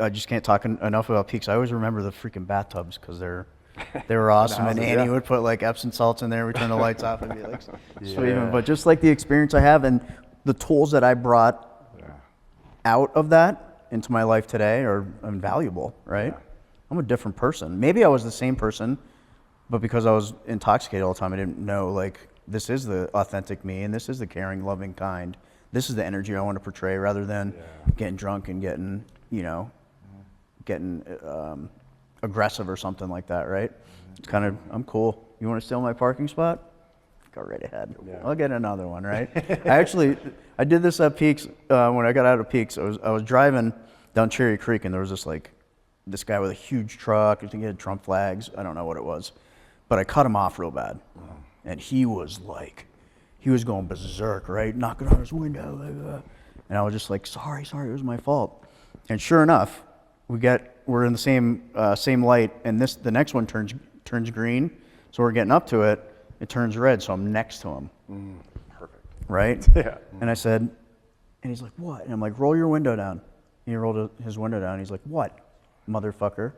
S2: just can't talk enough about peaks. I always remember the freaking bathtubs because they were awesome. And
S1: houses,
S2: Annie
S1: yeah.
S2: would put like Epsom salts in there. We turn the lights off and be like, sweet.
S3: Yeah.
S2: But just like the experience I have and the tools that I brought out of that into my life today are invaluable, right? I'm a different person. Maybe I was the same person, but because I was intoxicated all the time, I didn't know like this is the authentic me and this is the caring, loving kind. This is the energy I want to portray rather than getting drunk and getting aggressive or something like that, right? It's kind of, I'm cool. You want to steal my parking spot? Go right ahead.
S1: Yeah.
S2: I'll get another one, right? I did this at Peaks when I got out of Peaks. I was driving down Cherry Creek and there was this guy with a huge truck. I think he had Trump flags. I don't know what it was, but I cut him off real bad, and he was going berserk, right? Knocking on his window, and I was just like, sorry, it was my fault. And sure enough, we're in the same light, and the next one turns green, so we're getting up to it. It turns red, so I'm next to him.
S3: Perfect.
S2: Right?
S3: Yeah.
S2: And I said, and he's like, what? And I'm like, roll your window down. And he rolled his window down. He's like, what, motherfucker?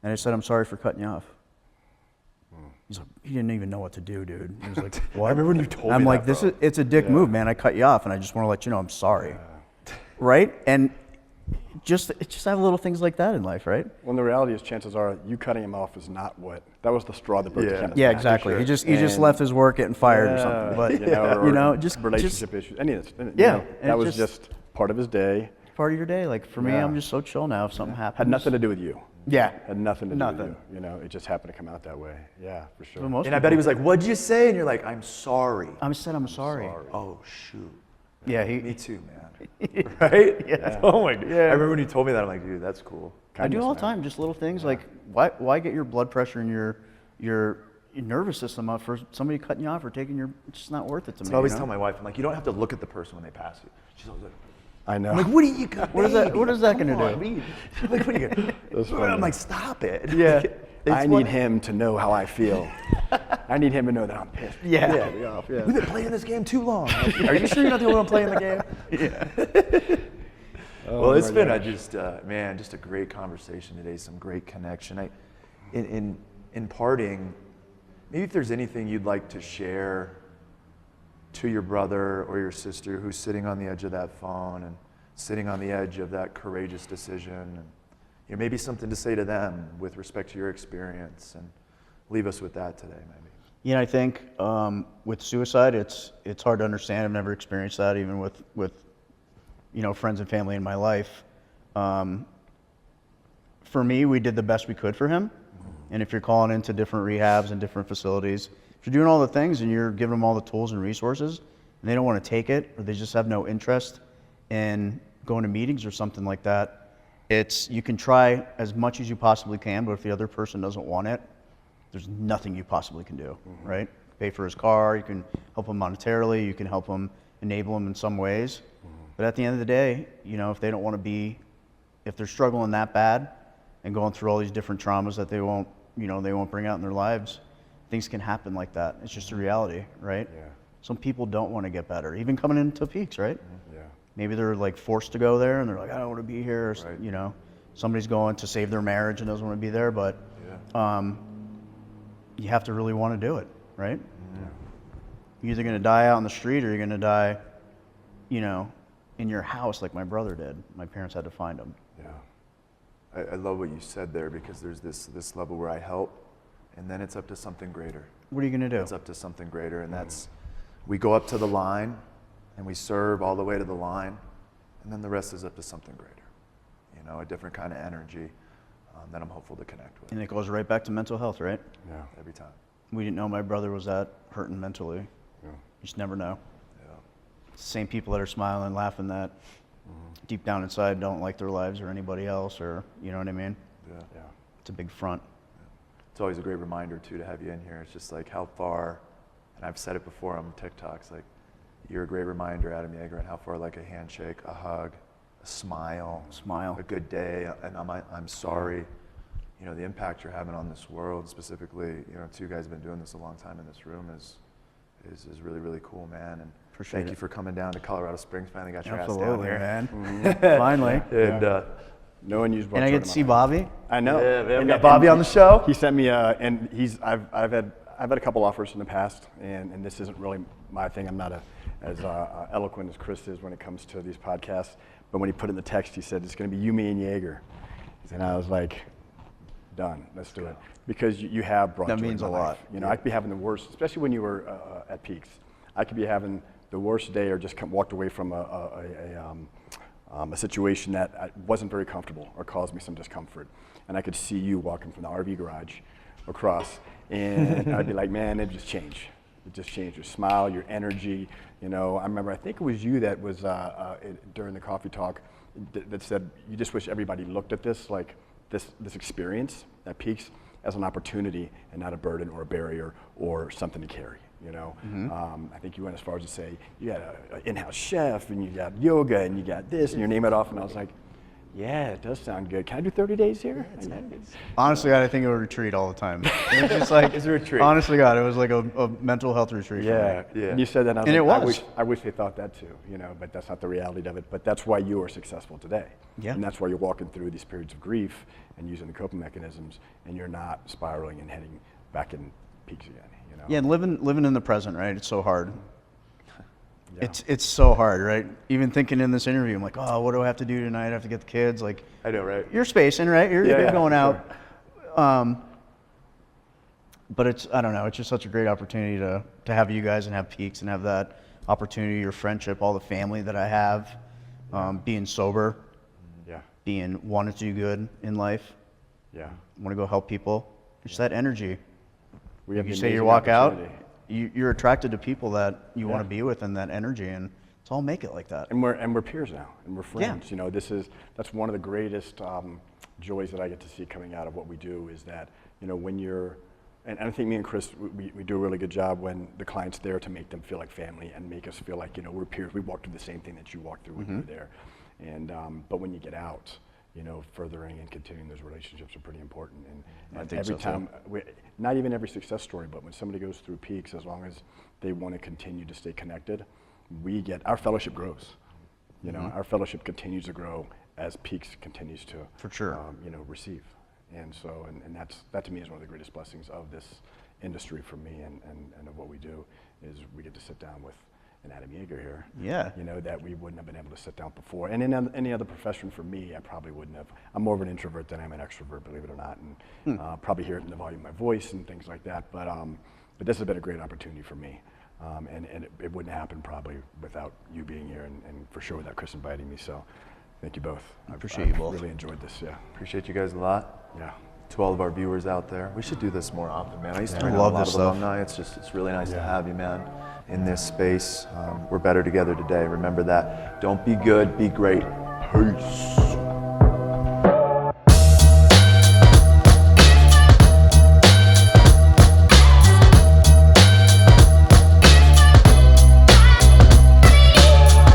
S2: And I said, I'm sorry for cutting you off. He's like, he didn't even know what to do, dude. He was like, what?
S1: I remember when you told
S2: I'm
S1: me
S2: like,
S1: that, bro.
S2: it's a dick move, man. I cut you off, and I just want to let you know I'm sorry. Right? And just have little things like that in life, right?
S1: When the reality is, chances are, you cutting him off was not that was the straw that broke the camel's
S2: Yeah,
S1: back.
S2: exactly. He just
S1: And-
S2: left his work getting fired or something. But
S1: or
S2: just
S1: relationship issues, any of this.
S2: Yeah, and
S1: that
S2: it
S1: was just part of his day.
S2: part of your day. Like for me,
S1: Yeah.
S2: I'm just so chill now. If something happens,
S1: Had nothing to do with you.
S2: Yeah,
S1: Had nothing to do
S2: Nothing.
S1: with you. It just happened to come out that way. Yeah, for sure.
S2: most
S3: And I bet he was like, what'd you say? And you're like, I'm sorry.
S2: I'm sorry.
S3: Oh, shoot.
S2: Yeah,
S3: Me too, man. Right?
S2: Yeah.
S3: Oh my God.
S2: Yeah.
S3: I remember when you told me that, I'm like, dude, that's cool.
S2: I do all the time, just little things like why get your blood pressure and your nervous system up for somebody cutting you off or taking your. It's just not worth it to me.
S3: I always
S2: you know?
S3: tell my wife, I'm like, you don't have to look at the person when they pass you. She's always like,
S1: I know.
S3: I'm like, what do you got?
S2: What is that gonna do?
S3: She's like, what are you gonna
S1: That's
S3: do?
S1: funny.
S3: I'm like, stop it.
S2: Yeah.
S1: I need him to know how I feel. I need him to know that I'm pissed.
S2: Yeah.
S1: Yeah. Be off, yeah.
S3: We've been playing this game too long. Are you sure you're not the only one playing the game?
S2: Yeah.
S3: Well, it's
S1: my
S3: been
S1: gosh.
S3: just a great conversation today. Some great connection. In parting, maybe if there's anything you'd like to share to your brother or your sister who's sitting on the edge of that phone and sitting on the edge of that courageous decision, and maybe something to say to them with respect to your experience, and leave us with that today, maybe.
S2: You know, I think with suicide, it's hard to understand. I've never experienced that, even with friends and family in my life. For me, we did the best we could for him. And if you're calling into different rehabs and different facilities, if you're doing all the things and you're giving them all the tools and resources, and they don't want to take it, or they just have no interest in going to meetings or something like that, you can try as much as you possibly can, but if the other person doesn't want it, there's nothing you possibly can do, right? Pay for his car, you can help him monetarily, you can help him, enable him in some ways. But at the end of the day, if they don't want to if they're struggling that bad and going through all these different traumas that they won't bring out in their lives, things can happen like that. It's just a reality, right?
S1: Yeah.
S2: Some people don't want to get better, even coming into peaks, right?
S1: Yeah.
S2: Maybe they're like forced to go there and they're like, I don't want to be here. Or,
S3: Right.
S2: Somebody's going to save their marriage and doesn't want to be there, but you have to really want to do it, right?
S1: Yeah.
S2: You're either going to die out on the street or you're going to die, in your house like my brother did. My parents had to find him.
S1: Yeah.
S3: I love what you said there, because there's this level where I help, and then it's up to something greater.
S2: What are you going to do?
S3: It's up to something greater, and that's, we go up to the line, and we serve all the way to the line, and then the rest is up to something greater. A different kind of energy that I'm hopeful to connect with.
S2: And it goes right back to mental health, right?
S1: Yeah.
S3: Every time.
S2: We didn't know my brother was that hurting mentally.
S1: Yeah.
S2: You just never know.
S3: Yeah.
S2: It's the same people that are smiling, laughing, that deep down inside don't like their lives or anybody else, or, you know what I mean?
S3: Yeah.
S1: Yeah.
S2: It's a big front.
S3: It's always a great reminder, too, to have you in here. It's just like how far, and I've said it before on TikToks, like, you're a great reminder, Adam Yeager, and how far like a handshake, a hug, a smile, a good day, and I'm sorry, the impact you're having on this world, specifically, two guys have been doing this a long time in this room, is really, really cool, man. And thank you for coming down to Colorado Springs. Finally got your ass down here.
S2: Man.
S1: Mm-hmm.
S2: Finally.
S3: And
S1: No one used.
S2: And I get to see Bobby.
S1: I know.
S3: we got Bobby on the show.
S1: He sent me and I've had a couple offers in the past, and this isn't really my thing. I'm not as eloquent as Chris is when it comes to these podcasts. But when he put in the text, he said, it's going to be you, me, and Yeager. And I was like, done, let's do it. Because you have brought
S2: That
S1: joy
S2: means
S1: to
S2: a
S1: my
S2: lot.
S1: life. I could be having the worst, especially when you were at peaks. I could be having the worst day, or just walked away from a situation that wasn't very comfortable or caused me some discomfort. And I could see you walking from the RV garage across, and I'd be like, man, it just changed. It just changed your smile, your energy. I remember, I think it was you that was during the coffee talk that said you just wish everybody looked at this like this experience at Peaks as an opportunity and not a burden or a barrier or something to carry. I think you went as far as to say you got an in-house chef and you got yoga and you got this and you name it off, and I was like, yeah, it does sound good. Can I do 30 days here?
S2: Honestly, God, I think it would retreat all the time. It was just like,
S3: It's a retreat.
S2: Honestly, God, it was like a mental health retreat.
S1: Yeah,
S3: Yeah.
S1: And you said that, and
S2: And it
S1: like,
S2: was.
S1: I wish they thought that too, but that's not the reality of it. But that's why you are successful today.
S2: Yeah.
S1: And that's why you're walking through these periods of grief and using the coping mechanisms, and you're not spiraling and heading back in peaks again.
S2: Yeah, and living in the present, right? It's so hard.
S1: Yeah.
S2: It's so hard, right? Even thinking in this interview, I'm like, oh, what do I have to do tonight? I have to get the kids. Like,
S3: I know, right?
S2: you're spacing, right? You're
S1: Yeah,
S2: going
S1: sure.
S2: out. But I don't know. It's just such a great opportunity to have you guys and have Peaks and have that opportunity, your friendship, all the family that I have, being sober,
S1: Yeah.
S2: being wanting to do good in life,
S1: Yeah.
S2: want to go help people. Just that energy.
S1: We have
S2: You
S1: the
S2: say you
S1: amazing
S2: walk out,
S1: opportunity.
S2: you're attracted to people that you want
S1: Yeah.
S2: to be with, and that energy, and let's all make it like that.
S1: And we're peers now, and we're friends. That's one of the greatest joys that I get to see coming out of what we do, is that when you're, and I think me and Chris, we do a really good job when the client's there to make them feel like family and make us feel like we're peers. We walked through the same thing that you walked through when you were there, and but when you get out, furthering and continuing those relationships are pretty important. And
S2: think
S1: every
S2: so, too.
S1: time, not even every success story, but when somebody goes through Peaks, as long as they want to continue to stay connected, our fellowship grows. Our fellowship continues to grow as Peaks continues to,
S2: For sure.
S1: receive. And so, and that to me is one of the greatest blessings of this industry for me and of what we do, is we get to sit down with and Adam Yeager here.
S2: Yeah.
S1: You know, that we wouldn't have been able to sit down before. And in any other profession for me, I probably wouldn't have. I'm more of an introvert than I'm an extrovert, believe it or not, and probably hear it in the volume of my voice and things like that. But this has been a great opportunity for me. And it wouldn't happen probably without you being here, and for sure without Chris inviting me. So thank you both. I
S2: Appreciate you both.
S1: Really enjoyed this, yeah.
S3: Appreciate you guys a lot.
S1: Yeah.
S3: To all of our viewers out there, we should do this more often, man. I used to bring
S2: I
S3: on
S2: love
S3: a lot
S2: this
S3: of
S2: stuff.
S3: alumni. It's really nice to have you, man, in this space. We're better together today. Remember that. Don't be good, be great. Peace.